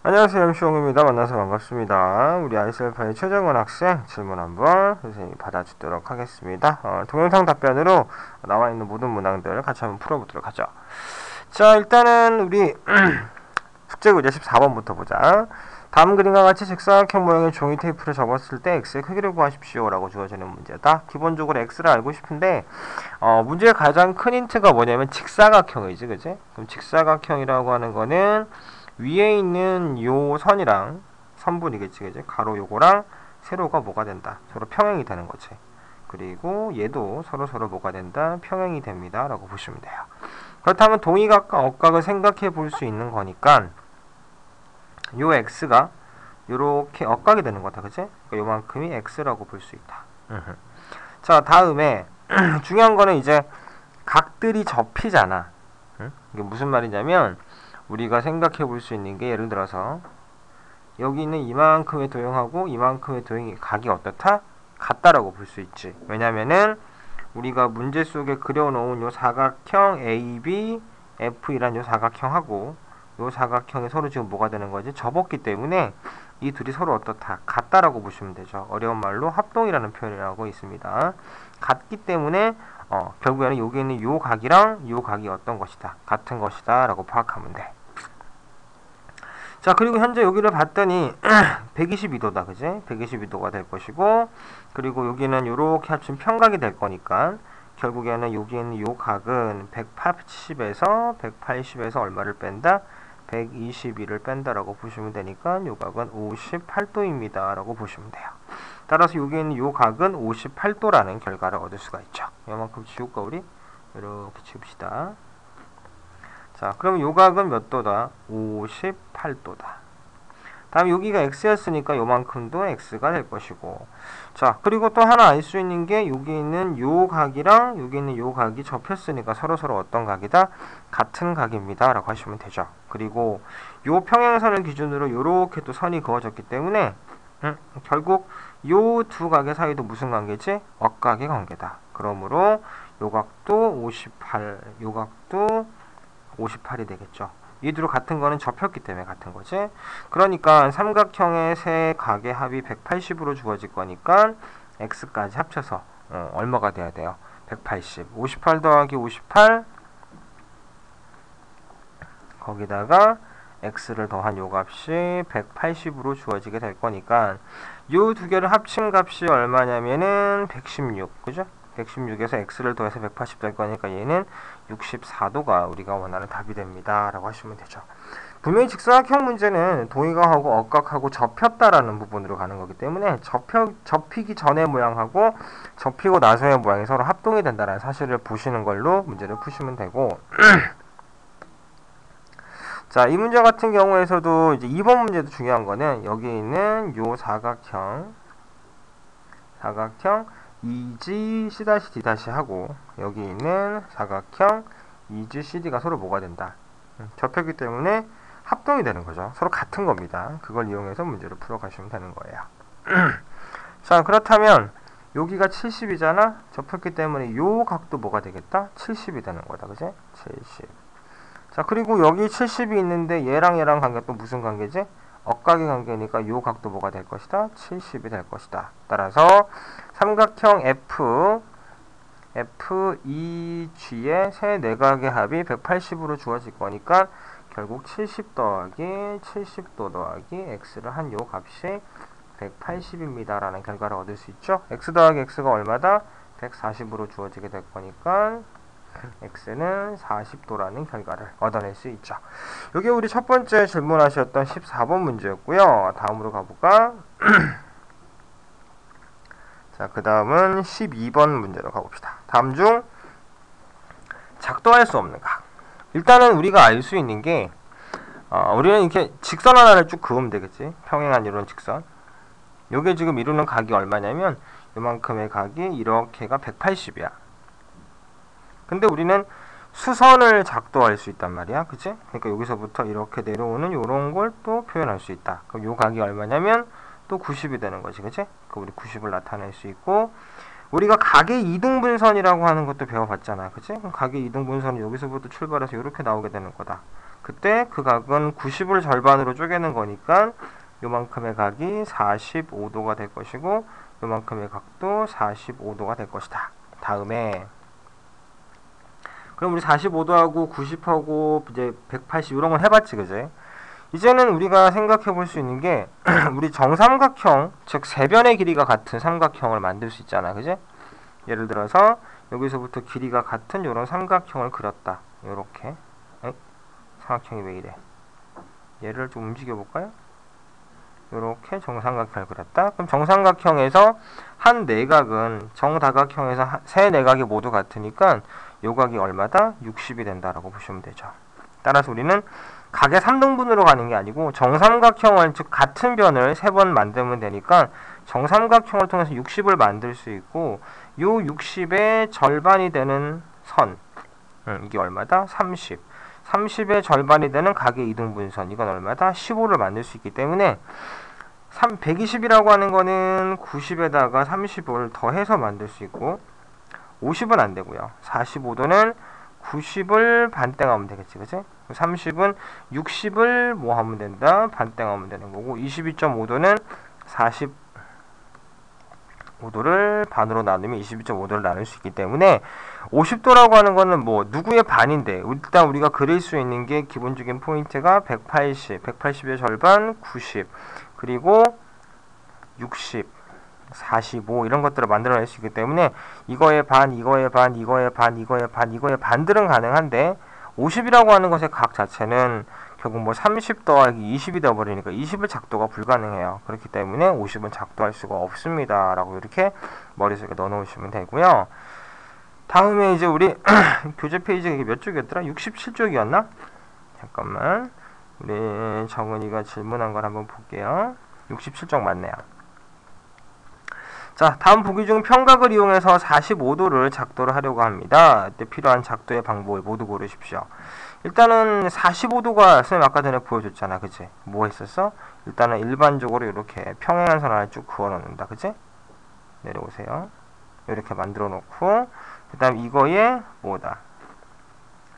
안녕하세요. MC용입니다. 만나서 반갑습니다. 우리 아이셀파의 최정원 학생 질문 한번 선생님이 받아주도록 하겠습니다. 동영상 답변으로 나와 있는 모든 문항들을 같이 한번 풀어보도록 하죠. 자, 일단은 우리 숙제 구제 14번부터 보자. 다음 그림과 같이 직사각형 모양의 종이 테이프를 접었을 때 x의 크기를 구하십시오 라고 주어지는 문제다. 기본적으로 x를 알고 싶은데 문제의 가장 큰 힌트가 뭐냐면 직사각형이지, 그치? 그럼 직사각형이라고 하는 거는 위에 있는 요 선이랑 선분이겠지, 그치? 가로 요거랑 세로가 뭐가 된다? 서로 평행이 되는 거지. 그리고 얘도 서로 뭐가 된다? 평행이 됩니다 라고 보시면 돼요. 그렇다면 동의각과 억각을 생각해 볼 수 있는 거니까 요 x가 요렇게 억각이 되는 거다, 그치? 그러니까 요만큼이 x라고 볼 수 있다. 자, 다음에 중요한 거는 이제 각들이 접히잖아. 이게 무슨 말이냐면 우리가 생각해 볼 수 있는 게 예를 들어서 여기 있는 이만큼의 도형하고 이만큼의 도형이 각이 어떻다? 같다라고 볼 수 있지. 왜냐면은 우리가 문제 속에 그려놓은 요 사각형 AB, F이란 요 사각형하고 요 사각형이 서로 지금 뭐가 되는 거지? 접었기 때문에 이 둘이 서로 어떻다? 같다라고 보시면 되죠. 어려운 말로 합동이라는 표현이라고 있습니다. 같기 때문에 결국에는 여기 있는 요 각이랑 요 각이 어떤 것이다? 같은 것이다 라고 파악하면 돼. 자, 그리고 현재 여기를 봤더니 122도다, 그지? 122도가 될 것이고, 그리고 여기는 요렇게 합친 평각이 될 거니까 결국에는 여기 있는 요 각은 180에서 얼마를 뺀다? 122를 뺀다라고 보시면 되니까 요 각은 58도입니다 라고 보시면 돼요. 따라서 여기 있는 요 각은 58도라는 결과를 얻을 수가 있죠. 요만큼 지울까 우리? 이렇게 지웁시다. 자, 그럼 요 각은 몇 도다? 58도다. 다음 여기가 x였으니까 요만큼도 x가 될 것이고, 자, 그리고 또 하나 알 수 있는 게 여기 있는 요 각이랑 여기 있는 요 각이 접혔으니까 서로 어떤 각이다? 같은 각입니다 라고 하시면 되죠. 그리고 요 평행선을 기준으로 요렇게 또 선이 그어졌기 때문에 결국 요 두 각의 사이도 무슨 관계지? 억각의 관계다. 그러므로 요 각도 58, 요 각도 58이 되겠죠. 이 둘이 같은 거는 접혔기 때문에 같은 거지. 그러니까 삼각형의 세 각의 합이 180으로 주어질 거니까 x까지 합쳐서 얼마가 돼야 돼요? 180. 58 더하기 58 거기다가 x를 더한 요 값이 180으로 주어지게 될 거니까 요 두 개를 합친 값이 얼마냐면은 116. 그죠? 116에서 x를 더해서 180 될 거니까 얘는 64도가 우리가 원하는 답이 됩니다 라고 하시면 되죠. 분명히 직사각형 문제는 동의각하고 억각하고 접혔다라는 부분으로 가는 거기 때문에 접히기 전의 모양하고 접히고 나서의 모양이 서로 합동이 된다는 사실을 보시는 걸로 문제를 푸시면 되고 자, 이 문제 같은 경우에서도 이제 2번 문제도 중요한 거는 여기 있는 요 사각형 2G C-D- 하고 여기 있는 사각형 2G CD-가 서로 뭐가 된다? 접혔기 때문에 합동이 되는 거죠. 서로 같은 겁니다. 그걸 이용해서 문제를 풀어가시면 되는 거예요. 자, 그렇다면 여기가 70이잖아? 접혔기 때문에 요 각도 뭐가 되겠다? 70이 되는 거다. 그지? 70. 자, 그리고 여기 70이 있는데 얘랑 관계가 또 무슨 관계지? 억각의 관계니까 요 각도 뭐가 될 것이다? 70이 될 것이다. 따라서 삼각형 FEG의 세 내각의 합이 180으로 주어질 거니까 결국 70 더하기 70도 더하기 x를 한 요 값이 180입니다 라는 결과를 얻을 수 있죠. x 더하기 x가 얼마다? 140으로 주어지게 될 거니까 x는 40도라는 결과를 얻어낼 수 있죠. 이게 우리 첫 번째 질문하셨던 14번 문제였고요. 다음으로 가볼까? 자, 그 다음은 12번 문제로 가봅시다. 다음 중 작도할 수 없는 각. 일단은 우리가 알 수 있는 게 우리는 이렇게 직선 하나를 쭉 그으면 되겠지. 평행한 이런 직선. 요게 지금 이루는 각이 얼마냐면 요만큼의 각이 이렇게가 180이야. 근데 우리는 수선을 작도할 수 있단 말이야. 그치? 그러니까 여기서부터 이렇게 내려오는 요런 걸 또 표현할 수 있다. 그럼 요 각이 얼마냐면 또 90이 되는 거지. 그치? 그 우리 90을 나타낼 수 있고 우리가 각의 이등분선이라고 하는 것도 배워봤잖아. 그치? 그럼 각의 이등분선이 여기서부터 출발해서 이렇게 나오게 되는 거다. 그때 그 각은 90을 절반으로 쪼개는 거니까 요만큼의 각이 45도가 될 것이고 요만큼의 각도 45도가 될 것이다. 다음에 그럼 우리 45도하고 90하고 이제 180 이런 건 해봤지, 그제? 이제는 우리가 생각해 볼 수 있는 게 우리 정삼각형, 즉 세변의 길이가 같은 삼각형을 만들 수 있잖아, 그제? 예를 들어서 여기서부터 길이가 같은 이런 삼각형을 그렸다. 요렇게. 삼각형이 왜 이래? 얘를 좀 움직여 볼까요? 요렇게 정삼각형을 그렸다. 그럼 정삼각형에서 한 내각은 정다각형에서 세 내각이 모두 같으니까 요 각이 얼마다? 60이 된다라고 보시면 되죠. 따라서 우리는 각의 3등분으로 가는 게 아니고 정삼각형을, 즉 같은 변을 3번 만들면 되니까 정삼각형을 통해서 60을 만들 수 있고 요 60의 절반이 되는 선, 이게 얼마다? 30. 30의 절반이 되는 각의 이등분선, 이건 얼마다? 15를 만들 수 있기 때문에 120이라고 하는 거는 90에다가 30을 더해서 만들 수 있고 50은 안 되고요. 45도는 90을 반땡하면 되겠지, 그치? 30은 60을 뭐 하면 된다? 반땡하면 되는 거고 22.5도는 45도를 반으로 나누면 22.5도를 나눌 수 있기 때문에 50도라고 하는 거는 뭐 누구의 반인데, 일단 우리가 그릴 수 있는 게 기본적인 포인트가 180, 180의 절반 90, 그리고 60, 45 이런 것들을 만들어낼 수 있기 때문에 이거의 반, 이거의 반, 이거의 반, 이거의 반, 이거의 반들은 가능한데 50이라고 하는 것의 각 자체는 결국 뭐 30 더하기 20이 되어버리니까 20을 작도가 불가능해요. 그렇기 때문에 50은 작도할 수가 없습니다. 라고 이렇게 머릿속에 넣어놓으시면 되고요. 다음에 이제 우리 교재 페이지가 이게 몇 쪽이었더라? 67쪽이었나? 잠깐만, 우리 정은이가 질문한 걸 한번 볼게요. 67쪽 맞네요. 자, 다음 보기 중 평각을 이용해서 45도를 작도를 하려고 합니다. 이때 필요한 작도의 방법을 모두 고르십시오. 일단은 45도가 선생님 아까 전에 보여줬잖아, 그치? 뭐 했었어? 일단은 일반적으로 이렇게 평행한 선 하나 쭉 그어 놓는다, 그치? 내려오세요. 이렇게 만들어 놓고 그 다음 이거에 뭐다?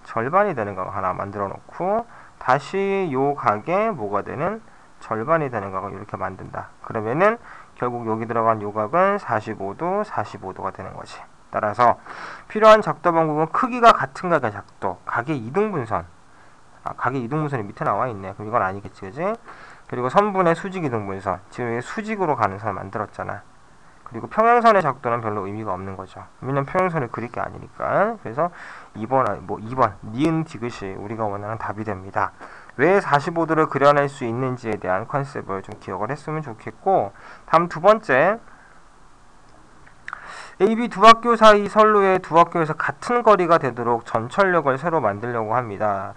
절반이 되는 거 하나 만들어 놓고 다시 요 각에 뭐가 되는? 절반이 되는 각을 이렇게 만든다. 그러면은 결국 여기 들어간 요각은 45도, 45도가 되는 거지. 따라서 필요한 작도 방법은 크기가 같은 각의 작도, 각의 이등분선. 각의 이등분선이 밑에 나와 있네. 그럼 이건 아니겠지, 그지? 그리고 선분의 수직 이등분선. 지금 수직으로 가는 선을 만들었잖아. 그리고 평행선의 작도는 별로 의미가 없는 거죠. 왜냐면 평행선을 그릴 게 아니니까. 그래서 2번, 니은 디귿이 우리가 원하는 답이 됩니다. 왜 45도를 그려낼 수 있는지에 대한 컨셉을 좀 기억을 했으면 좋겠고, 다음 두 번째, AB 두 학교 사이 선로의 두 학교에서 같은 거리가 되도록 전철역을 새로 만들려고 합니다.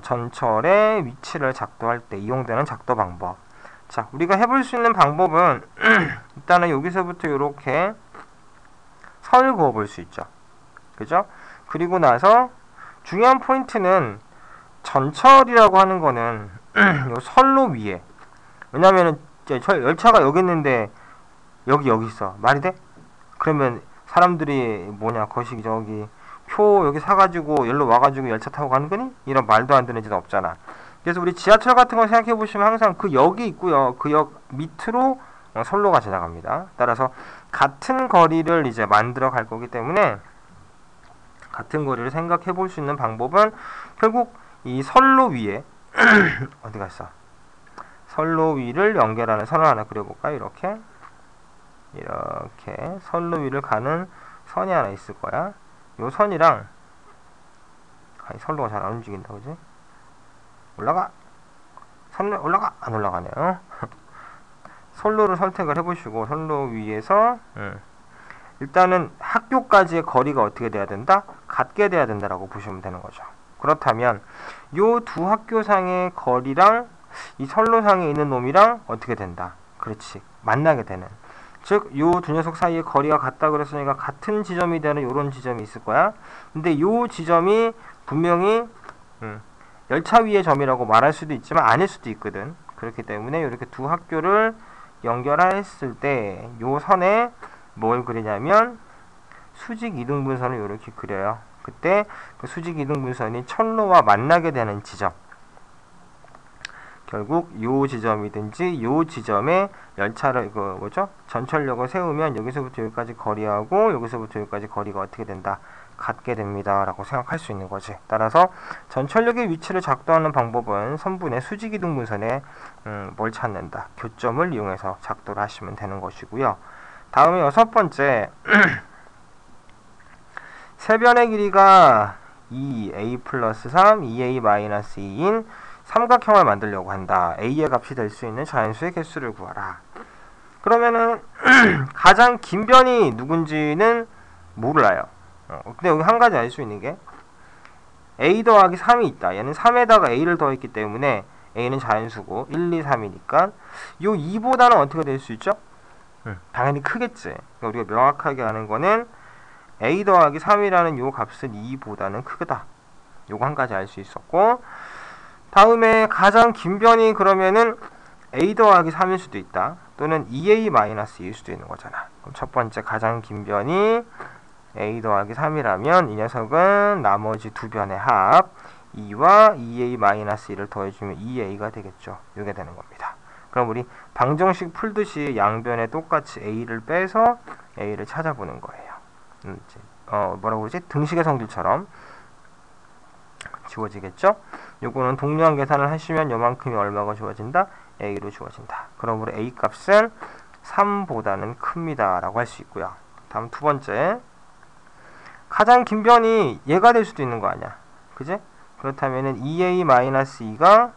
전철의 위치를 작도할 때 이용되는 작도 방법. 자, 우리가 해볼 수 있는 방법은 일단은 여기서부터 이렇게 선을 그어 볼 수 있죠. 그죠? 그리고 나서 중요한 포인트는 전철이라고 하는 거는 요 선로 위에, 왜냐면은 열차가 여기 있는데 여기 있어. 말이 돼? 그러면 사람들이 뭐냐, 거시 저기 표 여기 사가지고 여기로 와가지고 열차 타고 가는 거니? 이런 말도 안 되는 짓 없잖아. 그래서 우리 지하철 같은 거 생각해 보시면 항상 그 역이 있고요. 그 역 밑으로 선로가 지나갑니다. 따라서 같은 거리를 이제 만들어 갈 거기 때문에 같은 거리를 생각해 볼 수 있는 방법은 결국 이 선로 위에 어디 갔어? 선로 위를 연결하는 선을 하나 그려볼까요? 이렇게 선로 위를 가는 선이 하나 있을 거야. 요 선이랑 선로가 잘 안 움직인다, 그지? 올라가! 선로 올라가! 안 올라가네요. 선로를 선택을 해보시고 선로 위에서 일단은 학교까지의 거리가 어떻게 돼야 된다? 같게 돼야 된다라고 보시면 되는 거죠. 그렇다면 요 두 학교상의 거리랑 이 선로상에 있는 놈이랑 어떻게 된다? 그렇지, 만나게 되는, 즉 요 두 녀석 사이의 거리가 같다 그랬으니까 같은 지점이 되는 요런 지점이 있을 거야. 근데 요 지점이 분명히 열차 위의 점이라고 말할 수도 있지만 아닐 수도 있거든. 그렇기 때문에 이렇게 두 학교를 연결했을 때 요 선에 뭘 그리냐면 수직 이등분선을 이렇게 그려요. 그때 그 수직 이등분선이 철로와 만나게 되는 지점, 결국 요 지점이든지 요 지점에 열차를 전철역을 세우면 여기서부터 여기까지 거리하고 여기서부터 여기까지 거리가 어떻게 된다? 같게 됩니다 라고 생각할 수 있는 거지. 따라서 전철역의 위치를 작도하는 방법은 선분의 수직이동분선에 뭘 찾는다? 교점을 이용해서 작도를 하시면 되는 것이고요. 다음에 6번째 세변의 길이가 2a 플러스 3, 2a 마이너스 2인 삼각형을 만들려고 한다. a의 값이 될 수 있는 자연수의 개수를 구하라. 그러면은 가장 긴 변이 누군지는 몰라요. 근데 여기 한 가지 알 수 있는 게 a 더하기 3이 있다. 얘는 3에다가 a를 더했기 때문에 a는 자연수고 1, 2, 3이니까 요 2보다는 어떻게 될 수 있죠? 당연히 크겠지. 그러니까 우리가 명확하게 아는 거는 a 더하기 3이라는 요 값은 2보다는 크다. 요거 한 가지 알 수 있었고, 다음에 가장 긴 변이 그러면은 a 더하기 3일 수도 있다. 또는 2a 마이너스 2일 수도 있는 거잖아. 그럼 첫 번째 가장 긴 변이 a 더하기 3이라면 이 녀석은 나머지 두 변의 합 2와 2a 마이너스 1을 더해주면 2a가 되겠죠. 이게 되는 겁니다. 그럼 우리 방정식 풀듯이 양변에 똑같이 a를 빼서 a를 찾아보는 거예요. 뭐라고 그러지? 등식의 성질처럼 지워지겠죠? 요거는 동류한 계산을 하시면 요만큼이 얼마가 주어진다? a로 주어진다. 그러므로 a 값은 3보다는 큽니다 라고 할 수 있고요. 다음 두 번째, 가장 긴 변이 얘가 될 수도 있는 거 아니야, 그지? 그렇다면은 2a-2가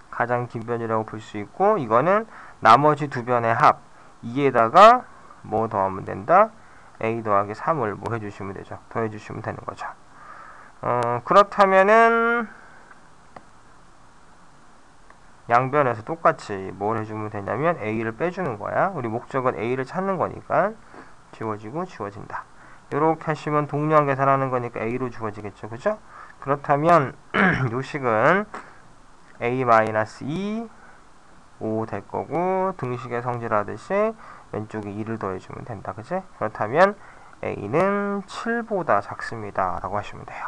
가장 긴 변이라고 볼 수 있고, 이거는 나머지 두 변의 합 2에다가 뭐 더하면 된다? a 더하기 3을 뭐 해주시면 되죠. 더해주시면 되는 거죠. 그렇다면은 양변에서 똑같이 뭘 해주면 되냐면 a를 빼주는 거야. 우리 목적은 a를 찾는 거니까 지워지고 지워진다. 이렇게 하시면 동류한 계산하는 거니까 a로 주어지겠죠, 그죠? 그렇다면 요 식은 a-2 5 될 거고, 등식의 성질하듯이 왼쪽에 2를 더해주면 된다, 그지? 그렇다면 a는 7보다 작습니다 라고 하시면 돼요.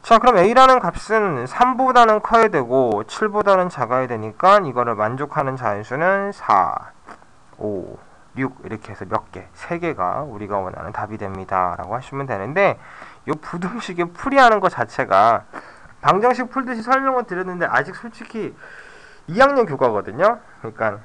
자, 그럼 a라는 값은 3보다는 커야 되고 7보다는 작아야 되니까 이거를 만족하는 자연수는 4, 5, 6 이렇게 해서 몇 개? 3개가 우리가 원하는 답이 됩니다 라고 하시면 되는데, 이 부등식의 풀이하는 것 자체가 방정식 풀듯이 설명을 드렸는데 아직 솔직히 2학년 교과거든요. 그러니까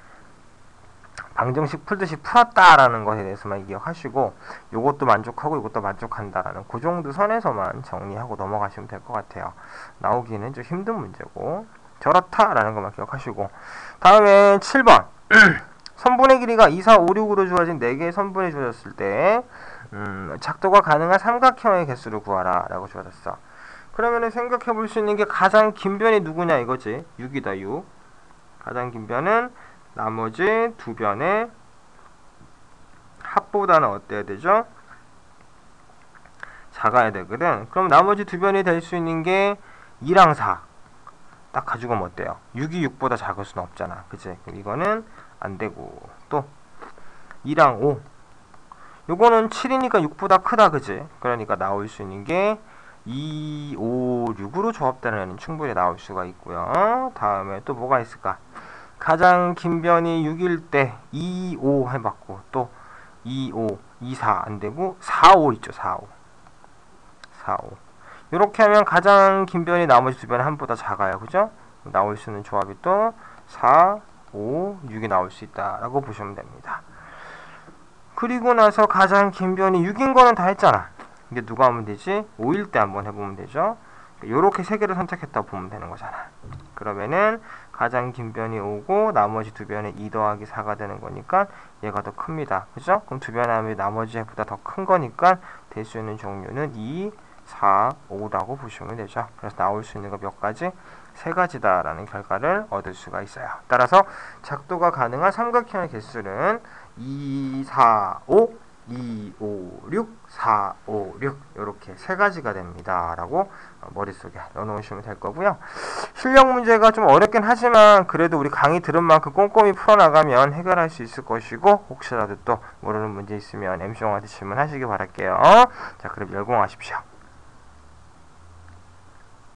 방정식 풀듯이 풀었다라는 것에 대해서만 기억하시고, 요것도 만족하고 이것도 만족한다라는 그 정도 선에서만 정리하고 넘어가시면 될 것 같아요. 나오기는 좀 힘든 문제고 저렇다라는 것만 기억하시고, 다음에 7번 선분의 길이가 2, 4, 5, 6으로 주어진 4개의 선분이 주어졌을 때 작도가 가능한 삼각형의 개수를 구하라 라고 주어졌어. 그러면 생각해 볼 수 있는 게 가장 긴 변이 누구냐 이거지. 6이다 6. 가장 긴 변은 나머지 두 변의 합보다는 어때야 되죠? 작아야 되거든. 그럼 나머지 두 변이 될 수 있는 게 2랑 4 딱 가지고 오면 어때요? 6이 6보다 작을 수는 없잖아, 그치? 그럼 이거는 안 되고, 또 2랑 5 요거는 7이니까 6보다 크다, 그치? 그러니까 나올 수 있는 게 2, 5, 6으로 조합되는 애는 충분히 나올 수가 있고요. 다음에 또 뭐가 있을까? 가장 긴 변이 6일 때 2, 5 해봤고, 또 2, 5, 2, 4 안되고 4, 5 있죠. 4, 5 4, 5 이렇게 하면 가장 긴 변이 나머지 두 변이 1보다 작아요, 그죠? 나올 수 있는 조합이 또 4, 5, 6이 나올 수 있다라고 보시면 됩니다. 그리고 나서 가장 긴 변이 6인 거는 다 했잖아. 이게 누가 하면 되지? 5일 때 한번 해보면 되죠. 요렇게 세 개를 선택했다 보면 되는 거잖아. 그러면은 가장 긴 변이 5고 나머지 두 변의 2 더하기 4가 되는 거니까 얘가 더 큽니다, 그죠? 그럼 두 변의 합이 나머지 해보다 더 큰 거니까 될 수 있는 종류는 2, 4, 5라고 보시면 되죠. 그래서 나올 수 있는 거 몇 가지? 3가지다 라는 결과를 얻을 수가 있어요. 따라서 작도가 가능한 삼각형의 개수는 2, 4, 5, 2, 5, 6, 4, 5, 6 이렇게 3가지가 됩니다 라고 머릿속에 넣어놓으시면 될 거고요. 실력 문제가 좀 어렵긴 하지만 그래도 우리 강의 들은 만큼 꼼꼼히 풀어나가면 해결할 수 있을 것이고, 혹시라도 또 모르는 문제 있으면 MC 형한테 질문하시기 바랄게요. 자, 그럼 열공하십시오.